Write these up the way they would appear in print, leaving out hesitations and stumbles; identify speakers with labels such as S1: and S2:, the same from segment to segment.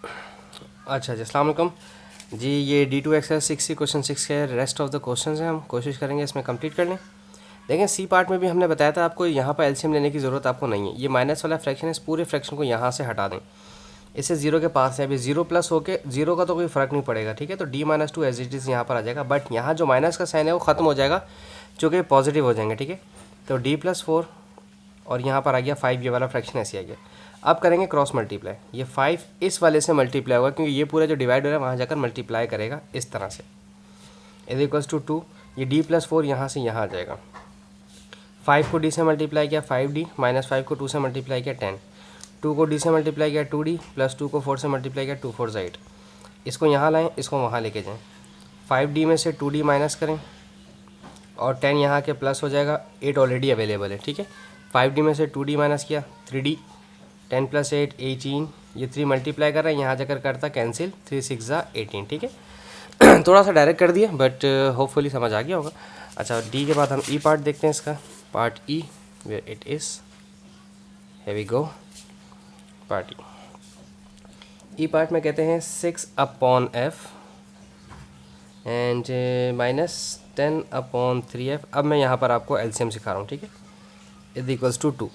S1: अच्छा जी, अस्सलाम वालेकुम जी। ये D2 एक्सरसाइज 6 सी क्वेश्चन 6 के रेस्ट ऑफ द क्वेश्चन हैं, हम कोशिश करेंगे इसमें कंप्लीट कर लें। देखें सी पार्ट में भी हमने बताया था आपको यहाँ पर एलसीएम लेने की ज़रूरत आपको नहीं है। ये माइनस वाला फ्रैक्शन है, इस पूरे फ्रैक्शन को यहाँ से हटा दें, इससे जीरो के पास है। अभी जीरो प्लस होके जीरो का तो कोई फ़र्क नहीं पड़ेगा, ठीक है। तो D-2 एज इट इज़ यहाँ पर आ जाएगा, बट यहाँ जो माइनस का साइन है वो ख़त्म हो जाएगा, चूँकि पॉजिटिव हो जाएंगे, ठीक है। तो D+4 और यहाँ पर आ गया 5, ये वाला फ्रैक्शन ऐसे आ गया। अब करेंगे क्रॉस मल्टीप्लाई, ये 5 इस वाले से मल्टीप्लाई होगा, क्योंकि ये पूरा जो डिवाइड हो रहा है वहाँ जाकर मल्टीप्लाई करेगा इस तरह से, इज इक्वल्स टू 2। ये D+4 यहाँ से यहाँ आ जाएगा। 5 को D से मल्टीप्लाई किया 5D, -5 को 2 से मल्टीप्लाई किया 10, 2 को D से मल्टीप्लाई किया 2D, +2 को 4 से मल्टीप्लाई किया 2 4 8। इसको यहाँ लाएँ, इसको वहाँ लेके जाएँ। 5D में से 2D माइनस करें और 10 यहाँ के प्लस हो जाएगा, 8 ऑलरेडी अवेलेबल है, ठीक है। 5D में से 2D माइनस किया 3D, 10 + 8 18, ये 3 मल्टीप्लाई कर रहा है, यहाँ जाकर करता कैंसिल, 3 6 ज़ा 18, ठीक है। थोड़ा सा डायरेक्ट कर दिया, बट होपफुली समझ आ गया होगा। अच्छा, डी के बाद हम ई पार्ट देखते हैं इसका। Part E, where it is, here we go, part E part में कहते हैं 6/f एंड -10/3f। अब मैं यहाँ पर आपको एलसीएम सिखा रहा हूँ, ठीक है। Is equals to 2।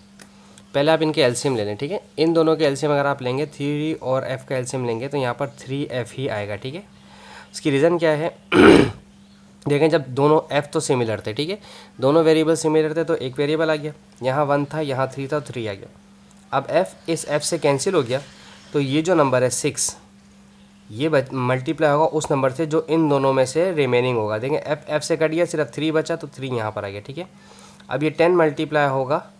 S1: पहले आप इनके एलसीएम ले लें, ठीक है। इन दोनों के एलसीएम अगर आप लेंगे 3 और f का एलसीएम लेंगे तो यहाँ पर 3f ही आएगा, ठीक है। उसकी रीज़न क्या है देखें, जब दोनों f तो सिमिलर थे, ठीक है, दोनों वेरिएबल सिमिलर थे, तो एक वेरिएबल आ गया, यहाँ 1 था, यहाँ 3 था, तो 3 आ गया। अब f इस f से कैंसिल हो गया, तो ये जो नंबर है 6, ये मल्टीप्लाई होगा उस नंबर से जो इन दोनों में से रिमेनिंग होगा। देखें f से कट गया, सिर्फ 3 बचा, तो 3 यहाँ पर आ गया, ठीक है। अब ये 10 मल्टीप्लाई होगा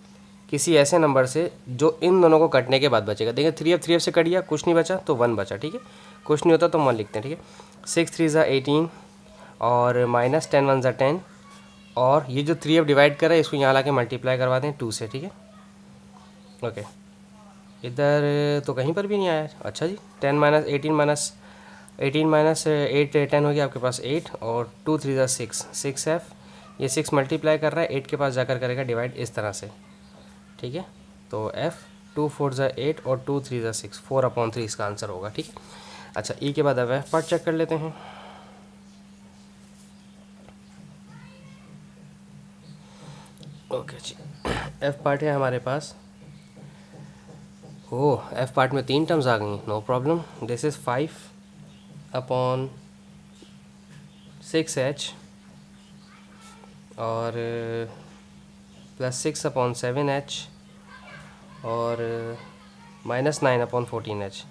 S1: किसी ऐसे नंबर से जो इन दोनों को कटने के बाद बचेगा। देखिए 3f से कट गया, कुछ नहीं बचा, तो 1 बचा, ठीक है। कुछ नहीं होता तो 1 लिखते हैं, ठीक है। 6 3 ज़ा 18 और -10 1 ज़ा 10, और ये जो 3f डिवाइड कर रहा है इसको यहाँ ला के मल्टीप्लाई करवा दें 2 से, ठीक है। ओके, इधर तो कहीं पर भी नहीं आया। अच्छा जी, 10 - 18 -8 10 हो गया आपके पास 8, और 2 3 ज़ा 6 6f, ये 6 मल्टीप्लाई कर रहा है 8 के पास जाकर करेगा डिवाइड इस तरह से, ठीक है। तो f 2 4 ज़ा 8 और 2 3 ज़ा 6, 4/3 इसका आंसर होगा, ठीक है। अच्छा, ई के बाद अब f पार्ट चेक कर लेते हैं। ओके जी, f पार्ट है हमारे पास। ओह, f पार्ट में 3 टर्म्स आ गई, no problem. This is 5/6h और +6/7h और -9/14h,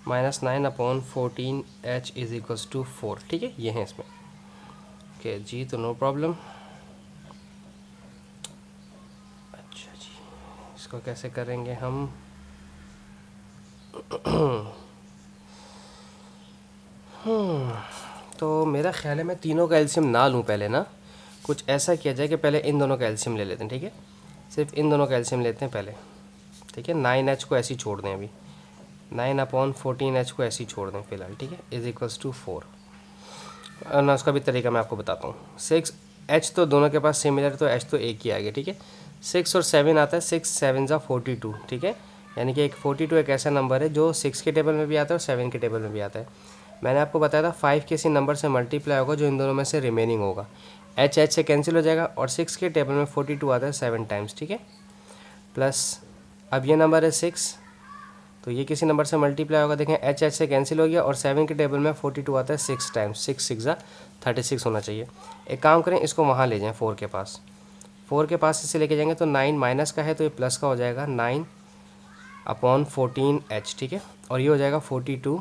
S1: -9/14h is equals to 4, ठीक है, ये है इसमें। ओके जी, तो नो प्रॉब्लम। अच्छा जी, इसको कैसे करेंगे हम तो मेरा ख्याल है मैं तीनों का एलसीएम ना लूँ पहले ना, कुछ ऐसा किया जाए कि पहले इन दोनों का एलसीएम ले लेते हैं, ठीक है। सिर्फ इन दोनों का एलसीएम लेते हैं पहले, ठीक है। 9h को ऐसे ही छोड़ दें, अभी 9/14h को ऐसे ही छोड़ दें फिलहाल, ठीक है, इज इक्वल्स टू 4। ना उसका भी तरीका मैं आपको बताता हूँ। 6h तो दोनों के पास सिमिलर, तो h तो एक ही आ गया, ठीक है। 6 और 7 आता है, 6 7 ज़ा 42, ठीक है। यानी कि एक 42 एक ऐसा नंबर है जो 6 के टेबल में भी आता है और 7 के टेबल में भी आता है। मैंने आपको बताया था 5 किसी नंबर से मल्टीप्लाई होगा जो इन दोनों में से रिमेनिंग होगा, h से कैंसिल हो जाएगा, और 6 के टेबल में 42 आता है 7 टाइम्स, ठीक है। प्लस अब ये नंबर है 6, तो ये किसी नंबर से मल्टीप्लाई होगा, देखें h से कैंसिल हो गया, और 7 के टेबल में 42 आता है 6 टाइम्स, 6 6 ज़ा 36 होना चाहिए। एक काम करें, इसको वहाँ ले जाएं 4 के पास, 4 के पास इसे लेके जाएंगे तो 9 माइनस का है तो ये प्लस का हो जाएगा, 9/14h, ठीक है। और ये हो जाएगा 42,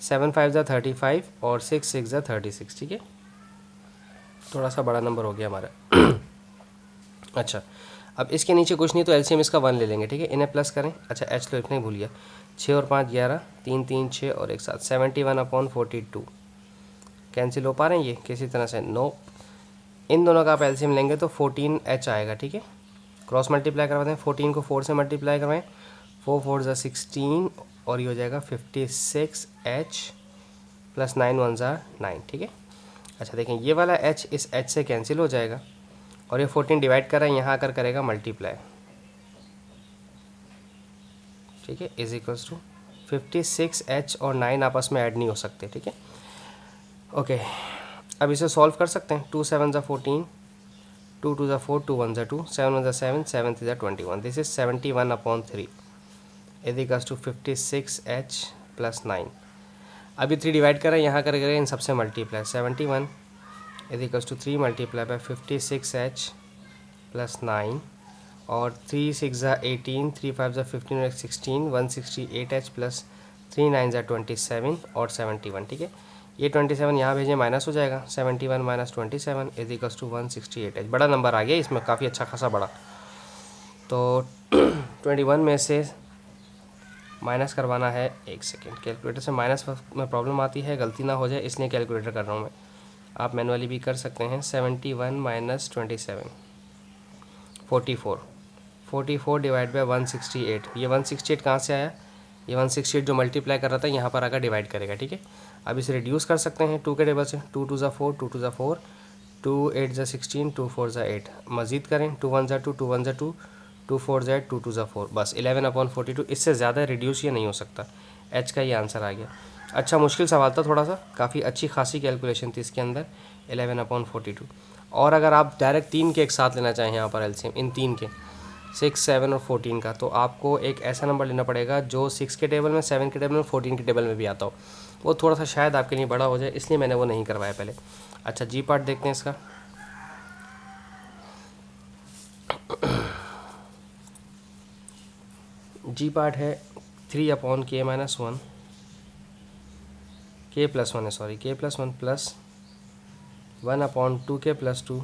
S1: 7 5 ज़ा 35 और 6 6 ज़ा 36, ठीक है। थोड़ा सा बड़ा नंबर हो गया हमारा। अच्छा, अब इसके नीचे कुछ नहीं तो एलसीएम इसका 1 ले लेंगे, ठीक है। इन्हें प्लस करें, अच्छा h तो इतने भूल गया, 6 और 5 11, 3 3 6 और एक साथ 71/42 कैंसिल हो पा रहे हैं ये किसी तरह से? नो। इन दोनों का आप एलसीएम लेंगे तो 14h आएगा, ठीक है। क्रॉस मल्टीप्लाई करवाते हैं, 14 को 4 से मल्टीप्लाई करवाएं, 4 4 ज़ा 16 और ये हो जाएगा 56h + 9 1 ज़ा 9, ठीक है। अच्छा देखें, ये वाला h इस h से कैंसिल हो जाएगा, और ये 14 डिवाइड कर रहा है, यहाँ आकर करेगा मल्टीप्लाई, ठीक है, इज इक्वल्स टू 56H और 9 आपस में ऐड नहीं हो सकते, ठीक है। ओके, अब इसे सॉल्व कर सकते हैं। 2 7 14, 2 2 4, 2 1 2, 7 1 7, 7 3 21, this is 71/3 is to 56H plus 9। अभी 3 डिवाइड कर रहे हैं, यहाँ करेंगे इन सबसे multiply. 71 is to 3 multiply by 56H plus 9 और 3 6 18, 3 5 15 और 16, 168H प्लस 3 9 27 और 71, ठीक है। ये 27 यहाँ भेजें माइनस हो जाएगा। 71 minus 27 is equals to 168H। बड़ा नंबर आ गया इसमें, काफ़ी अच्छा खासा बड़ा। तो 21 में से माइनस करवाना है। एक सेकेंड, कैलकुलेटर से माइनस में प्रॉब्लम आती है, गलती ना हो जाए इसलिए कैलकुलेटर कर रहा हूँ मैं। आप मैनुअली भी कर सकते हैं। 71 माइनस 27 44, 44 डिवाइड बाई 168। ये 168 कहाँ से आया? ये 168 जो मल्टीप्लाई कर रहा था यहाँ पर आकर डिवाइड करेगा, ठीक है। अब इसे रिड्यूस कर सकते हैं 2 के टेबल से। 2 2 4, 2 2 4, 2 8 16, 2 4 8। मज़ीद करें, 2 1 2, 2 1 2, 2 4 2 2 4, बस 11/42। इससे ज़्यादा रिड्यूस ये नहीं हो सकता। एच का ये आंसर आ गया। अच्छा, मुश्किल सवाल था थोड़ा सा, काफ़ी अच्छी खासी कैलकुलेशन थी इसके अंदर। 11/42। और अगर आप डायरेक्ट 3 के एक साथ लेना चाहें यहाँ पर एलसीएम, इन 3 के 6 7 और 14 का, तो आपको एक ऐसा नंबर लेना पड़ेगा जो 6 के टेबल में, 7 के टेबल में, 14 के टेबल में भी आता हो। वो थोड़ा सा शायद आपके लिए बड़ा हो जाए, इसलिए मैंने वो नहीं करवाया पहले। अच्छा, जी पार्ट देखते हैं इसका। जी पार्ट है 3/k-1, k प्लस 1 है, sorry k plus 1 plus 1/2k plus 2।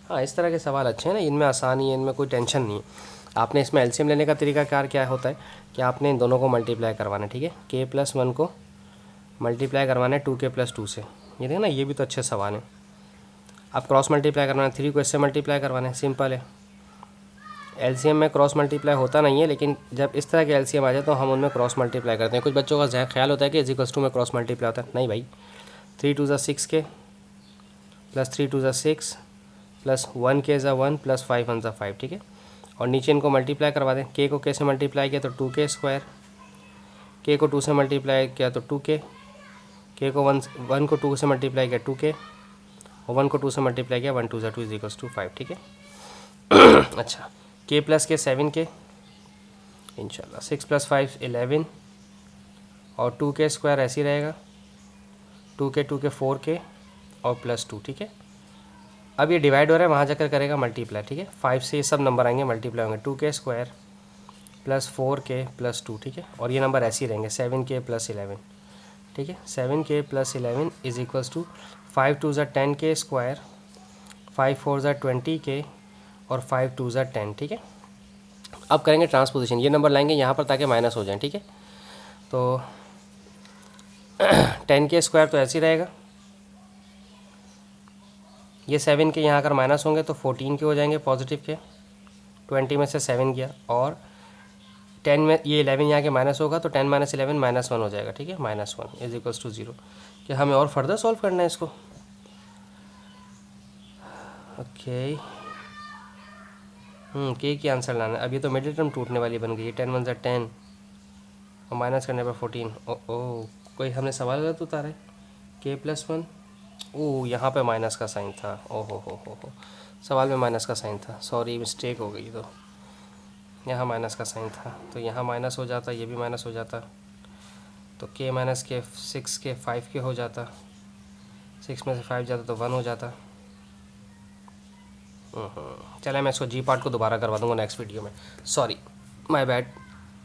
S1: हाँ, इस तरह के सवाल अच्छे हैं ना, इनमें आसानी है, इनमें कोई टेंशन नहीं है। आपने इसमें एलसीएम लेने का तरीकाकार क्या होता है कि आपने इन दोनों को मल्टीप्लाई करवाना है, ठीक है। k प्लस 1 को मल्टीप्लाई करवाना है 2k प्लस 2 से। ये देखना, ये भी तो अच्छे सवाल हैं। अब क्रॉस मल्टीप्लाई करवाना है, 3 को इससे मल्टीप्लाई करवाना है, सिंपल है। एलसीएम में क्रॉस मल्टीप्लाई होता नहीं है, लेकिन जब इस तरह के एलसीएम आ जाए तो हम उनमें क्रॉस मल्टीप्लाई करते हैं। कुछ बच्चों का ख्याल होता है कि इज में क्रॉस मल्टीप्लाई होता है, नहीं भाई। 3 2 6k plus 3 2 6 plus 1k 1 plus 5 1 5, ठीक है। और नीचे इनको मल्टीप्लाई करवा दें। k को k से मल्टीप्लाई किया तो 2k स्क्वायर, k को 2 से मल्टीप्लाई किया तो 2k, k को 1 को 2 से मल्टीप्लाई किया 2k, और 1 को 2 से मल्टीप्लाई किया 1 2 2 इज इक्वल्स टू 5, ठीक है। अच्छा, k प्लस के 7k इंशाल्लाह, 6 प्लस 5 11 और 2k स्क्वायर ऐसे ही रहेगा, 2k 4k और प्लस 2, ठीक है। अब ये डिवाइड हो रहा है, वहाँ जाकर करेगा मल्टीप्लाई, ठीक है। 5 से ये सब नंबर आएंगे मल्टीप्लाई होंगे, 2k square plus 4k plus 2, ठीक है। और ये नंबर ऐसे ही रहेंगे 7k प्लस 11, ठीक है। 7k plus 11 is equals to 5 2 10k square, 5 4 20k और 5 2 10, ठीक है। अब करेंगे ट्रांसपोजिशन, ये नंबर लाएंगे यहाँ पर ताकि माइनस हो जाए, ठीक है। तो 10k स्क्वायर तो ऐसे ही रहेगा, ये 7 के यहाँ अगर माइनस होंगे तो 14 के हो जाएंगे पॉजिटिव के, 20 में से 7 गया, और 10 में ये 11 यहाँ के माइनस होगा तो 10 - 11 -1 हो जाएगा, ठीक है। -1 इज इक्वल्स टू 0। क्या हमें और फर्दर सॉल्व करना है इसको? ओके, के की आंसर लाना है। अब ये तो मिडिल टर्म टूटने वाली बन गई है, 10 1 10 और माइनस करने पर 14। ओ कोई हमने सवाल गलत उतारा है। k प्लस 1, ओह यहाँ पे माइनस का साइन था, ओहो हो, सवाल में माइनस का साइन था, सॉरी मिस्टेक हो गई। तो यहाँ माइनस का साइन था तो यहाँ माइनस हो जाता, ये भी माइनस हो जाता, तो k माइनस के 6 के 5 के हो जाता, 6 में से 5 जाता तो 1 हो जाता। चले, मैं इसको जी पार्ट को दोबारा करवा दूँगा नेक्स्ट वीडियो में, सॉरी माय बैड।